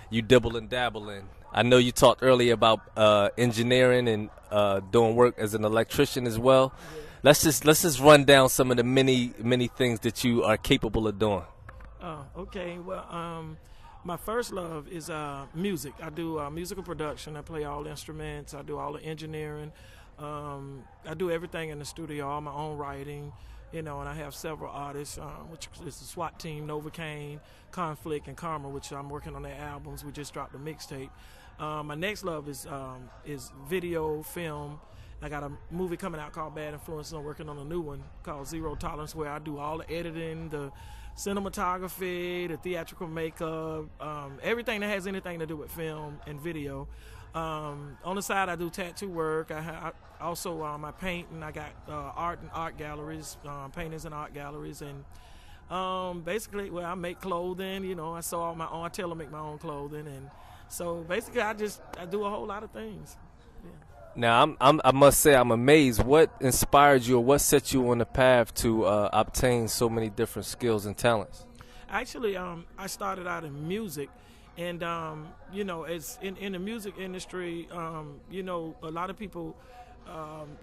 you dibble and dabble in. I know you talked earlier about engineering and doing work as an electrician as well. Yeah. Let's just run down some of the many things that you are capable of doing. Oh, okay. Well, my first love is music. I do musical production. I play all instruments. I do all the engineering. I do everything in the studio, all my own writing. And I have several artists, which is the SWAT team, Novocaine, Conflict, and Karma, which I'm working on their albums. We just dropped a mixtape. My next love is video, film. I got a movie coming out called Bad Influences. I'm working on a new one called Zero Tolerance, where I do all the editing, the cinematography, the theatrical makeup, everything that has anything to do with film and video. On the side, I do tattoo work. I also I paint, and I got art and art galleries, paintings and art galleries, and basically, well, I make clothing. I sew all my own. I tailor make my own clothing, and so basically, I do a whole lot of things. Yeah. Now, I must say, I'm amazed. What inspired you, or what set you on the path to obtain so many different skills and talents? Actually, I started out in music, and as in the music industry, a lot of people,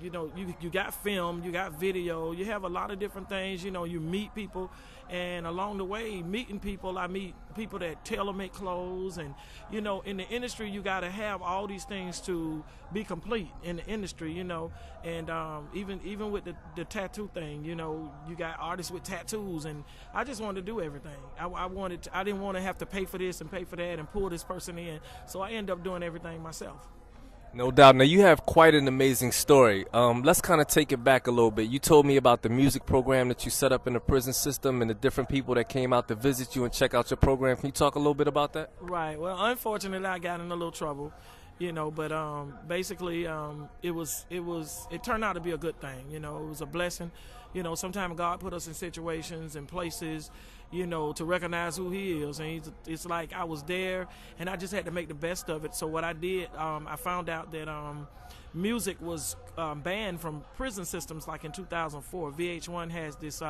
you got film, you got video, you have a lot of different things. You meet people, and along the way, meeting people, I meet people that tailor make clothes, and in the industry, you got to have all these things to be complete in the industry. And even with the tattoo thing, you got artists with tattoos, and I just wanted to do everything. I didn't want to have to pay for this and pay for that and pull this person in, so I ended up doing everything myself. No doubt. Now, you have quite an amazing story. Let's kind of take it back a little bit. You told me about the music program that you set up in the prison system and the different people that came out to visit you and check out your program. Can you talk a little bit about that? Right. Well, unfortunately, I got in a little trouble, but basically, it turned out to be a good thing. It was a blessing. Sometimes God put us in situations and places, to recognize who He is, and it's like I was there, and I just had to make the best of it. So what I did, I found out that music was banned from prison systems, like in 2004. VH1 has this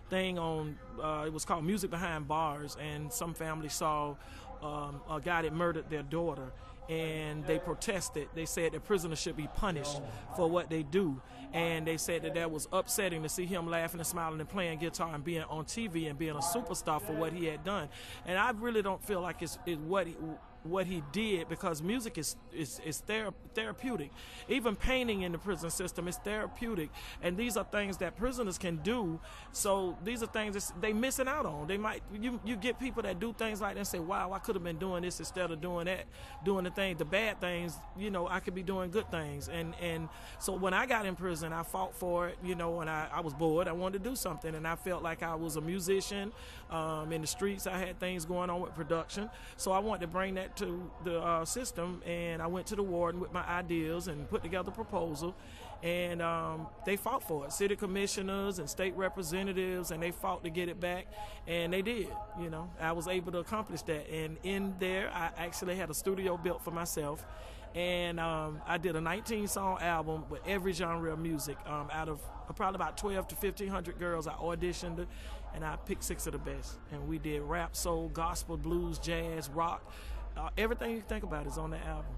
thing on. It was called Music Behind Bars, and some families saw a guy that murdered their daughter, and they protested. They said that prisoners should be punished for what they do, and they said that was upsetting to see him laughing and smiling and playing guitar and being on TV and being a superstar for what he had done. And I really don't feel like it's what he did, because music is therapeutic. Even painting in the prison system is therapeutic, and these are things that prisoners can do. So these are things that they missing out on. They might you get people that do things like that and say, wow, I could have been doing this instead of doing that, doing the bad things. I could be doing good things. And so when I got in prison, I fought for it, and I was bored. I wanted to do something, and I felt like I was a musician. In the streets, I had things going on with production, so I wanted to bring that to the system, and I went to the warden with my ideas and put together a proposal, and they fought for it. City commissioners and state representatives, and they fought to get it back, and they did. I was able to accomplish that, and in there I actually had a studio built for myself, and I did a 19-song album with every genre of music. Out of probably about 12 to 1,500 girls, I auditioned, and I picked 6 of the best. And we did rap, soul, gospel, blues, jazz, rock. Everything you think about is on the album.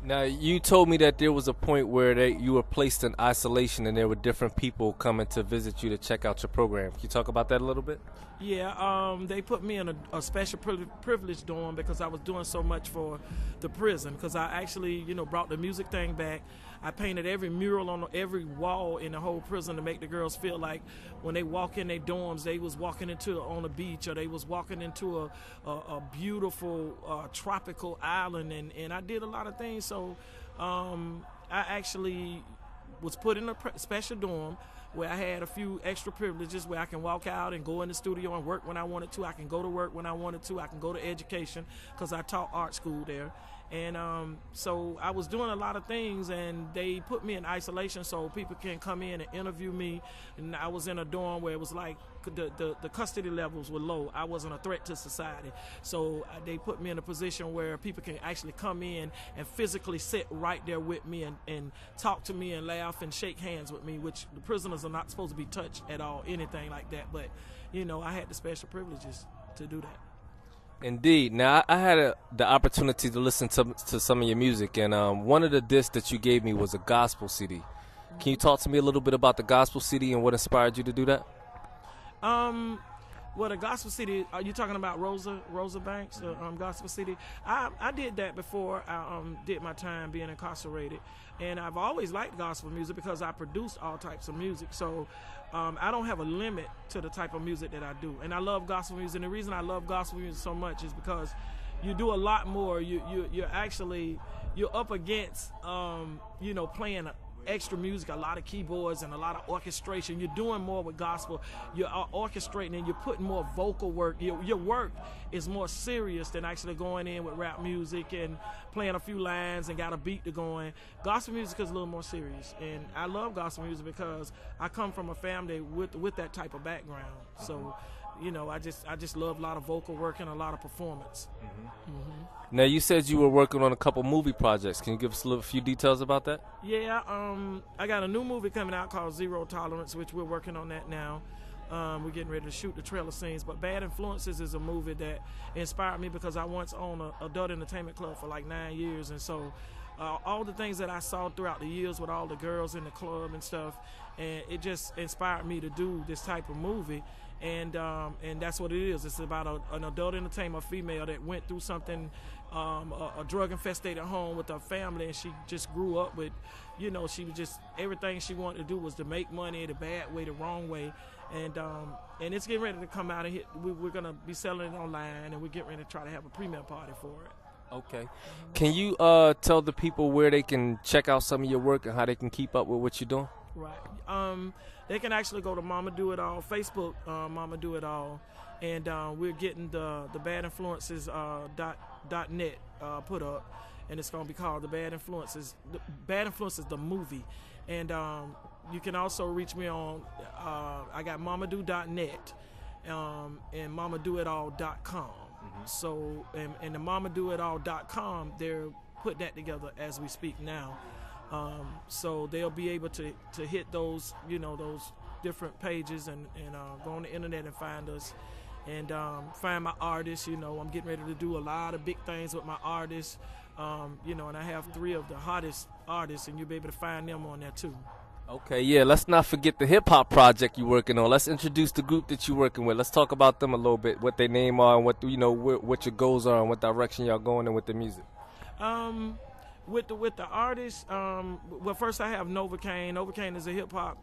Now, you told me that there was a point where you were placed in isolation and there were different people coming to visit you to check out your program. Can you talk about that a little bit? Yeah, they put me in a special privilege dorm because I was doing so much for the prison, because I actually, brought the music thing back. I painted every mural on every wall in the whole prison to make the girls feel like when they walk in their dorms, they was walking on a beach, or they was walking into a beautiful tropical island, and I did a lot of things. So I actually was put in a special dorm where I had a few extra privileges, where I can walk out and go in the studio and work when I wanted to. I can go to work when I wanted to. I can go to education, because I taught art school there. And so I was doing a lot of things, and they put me in isolation so people can come in and interview me. And I was in a dorm where it was like the custody levels were low. I wasn't a threat to society. So they put me in a position where people can actually come in and physically sit right there with me and talk to me and laugh and shake hands with me, which the prisoners are not supposed to be touched at all, anything like that. But, I had the special privileges to do that. Indeed. Now, I had the opportunity to listen to some of your music, and one of the discs that you gave me was a gospel CD. Can you talk to me a little bit about the gospel CD and what inspired you to do that? Well, the gospel CD, are you talking about Rosa Banks, the gospel CD? I did that before I did my time being incarcerated. And I've always liked gospel music because I produced all types of music. So I don't have a limit to the type of music that I do. And I love gospel music. And the reason I love gospel music so much is because you do a lot more. You're up against, playing extra music, a lot of keyboards and a lot of orchestration. You're doing more with gospel. You're orchestrating and you're putting more vocal work. Your work is more serious than actually going in with rap music and playing a few lines and got a beat to going. Gospel music is a little more serious, and I love gospel music because I come from a family with that type of background. So, I just love a lot of vocal work and a lot of performance. Now, you said you were working on a couple movie projects. Can you give us a few details about that? Yeah, I got a new movie coming out called Zero Tolerance, which we're working on that now. We're getting ready to shoot the trailer scenes. But Bad Influences is a movie that inspired me because I once owned an adult entertainment club for like 9 years. And so all the things that I saw throughout the years with all the girls in the club and stuff, and it just inspired me to do this type of movie. And that's what it is. It's about an adult entertainer female that went through something, a drug-infested home with her family, and she just grew up with, she was just, everything she wanted to do was to make money the bad way, the wrong way. And it's getting ready to come out and hit. We're going to be selling it online, and we're getting ready to try to have a premiere party for it. Okay. Can you tell the people where they can check out some of your work and how they can keep up with what you're doing? Right. They can actually go to Mamadoitall, Facebook, Mamadoitall, and we're getting the Bad Influences .net put up, and it's going to be called the Bad Influences. Bad Influences, the movie, and you can also reach me on. I got Mamadou.net and Mamadoitall.com. So, and the Mamadoitall.com, they're putting that together as we speak now. So they'll be able to hit those, those different pages and go on the internet and find us and find my artists. I'm getting ready to do a lot of big things with my artists, and I have 3 of the hottest artists, and you'll be able to find them on there too. Okay, yeah, let's not forget the hip-hop project you're working on. Let's introduce the group that you're working with. Let's talk about them a little bit, what their name are and what your goals are and what direction y'all going in with the music. With the artists, well, first I have Novocaine. Novocaine is a hip hop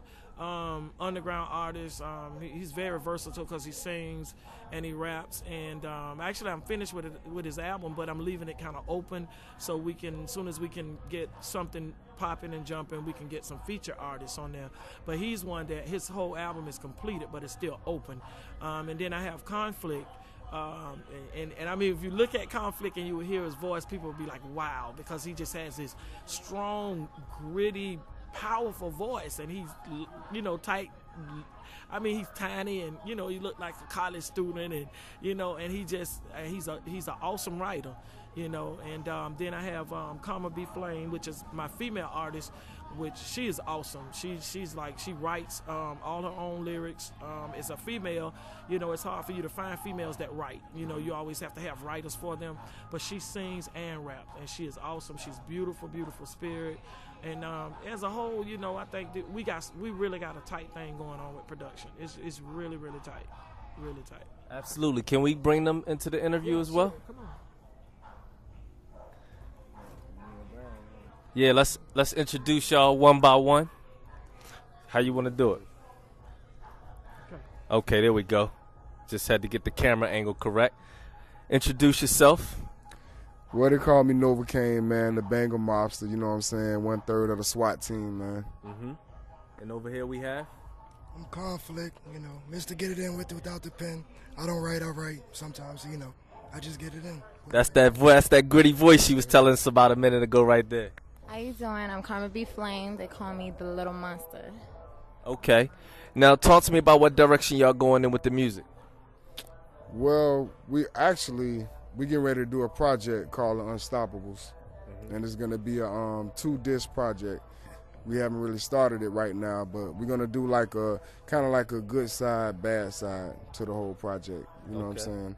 underground artist. He's very versatile because he sings and he raps. And actually, I'm finished with his album, but I'm leaving it kind of open so we can, as soon as we can get something popping and jumping, we can get some feature artists on there. But he's one that his whole album is completed, but it's still open. And then I have Conflict. And I mean, if you look at Conflict and you will hear his voice, people will be like, wow, because he just has this strong, gritty, powerful voice, and he's, tight. I mean, he's tiny, and he looked like a college student, and and he's an awesome writer, and then I have B Fl, which is my female artist, which she is awesome. She's like, she writes all her own lyrics. As a female, it's hard for you to find females that write. You always have to have writers for them. But she sings and raps, and she is awesome. She's beautiful, beautiful spirit. And as a whole, I think that we really got a tight thing going on with production. It's really, really tight, really tight. Absolutely. Can we bring them into the interview as well? Come on. Yeah, let's introduce y'all one by one. How you want to do it? Okay, there we go. Just had to get the camera angle correct. Introduce yourself. Well, they call me Novocaine, man, the Bengal mobster, you know what I'm saying? 1/3 of the SWAT team, man. And over here we have? I'm Conflict, Mr. Get It In with it without the pen. I don't write, I write sometimes, I just get it in. That's that gritty voice she was telling us about a minute ago right there. How you doing? I'm B Fl. They call me the Little Monster. Okay. Now talk to me about what direction y'all going in with the music. Well, we getting ready to do a project called The Unstoppables. And it's going to be a 2-disc project. We haven't really started it right now, but we're going to do like a good side, bad side to the whole project. You know what I'm saying?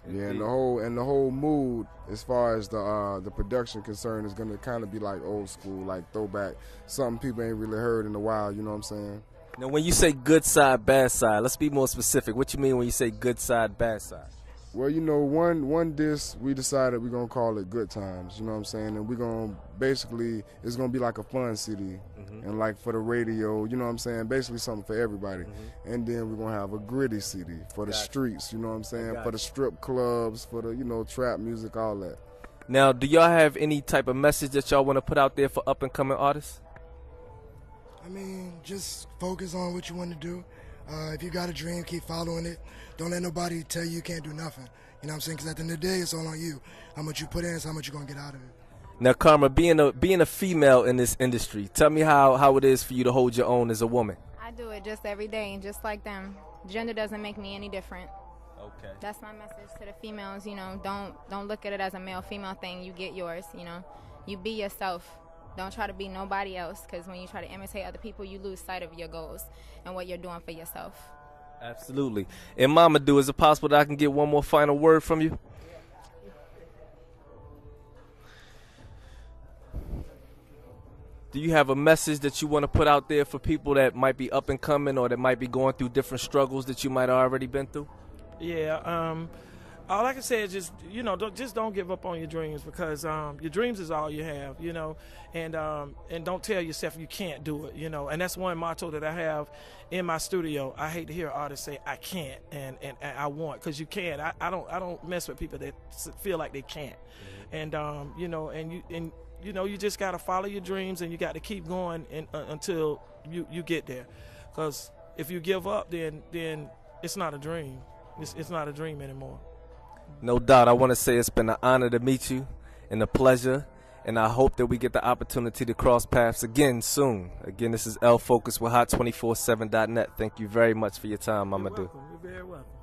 Yeah, and the whole mood, as far as the production concerned, is gonna kind of be like old school, like throwback, something people ain't really heard in a while. You know what I'm saying? Now, when you say good side, bad side, let's be more specific. What you mean when you say good side, bad side? Well, you know, one disc, we decided we're going to call it Good Times, you know what I'm saying? And we're going to, basically, it's going to be like a fun CD. And like for the radio, you know what I'm saying? Basically something for everybody. And then we're going to have a gritty CD for the streets, you know what I'm saying? For the strip clubs, for the, you know, trap music, all that. Now, do y'all have any type of message that y'all want to put out there for up-and-coming artists? I mean, just focus on what you want to do. If you got a dream, keep following it. Don't let nobody tell you can't do nothing. You know what I'm saying? Because at the end of the day, it's all on you. How much you put in is how much you're going to get out of it. Now, Karma, being a female in this industry, tell me how it is for you to hold your own as a woman. I do it just every day, just like them. Gender doesn't make me any different. Okay. That's my message to the females. You know, don't look at it as a male-female thing. You get yours. You know, you be yourself. Don't try to be nobody else, because when you try to imitate other people, you lose sight of your goals and what you're doing for yourself. Absolutely. And Mamadou, is it possible that I can get one more final word from you? Do you have a message that you want to put out there for people that might be up and coming or that might be going through different struggles that you might have already been through? Yeah, all I can say is just, you know, don't give up on your dreams, because your dreams is all you have, you know, and don't tell yourself you can't do it, you know, and that's one motto that I have in my studio. I hate to hear artists say I can't and I want, because you can. I don't mess with people that feel like they can't, and you know, and you know, you just got to follow your dreams, and you got to keep going until you get there, because if you give up, then it's not a dream. It's not a dream anymore. No doubt. I want to say it's been an honor to meet you and a pleasure, and I hope that we get the opportunity to cross paths again soon. Again, this is L Focus with Hot247.net. Thank you very much for your time, Mamadou. You're welcome. You're very welcome.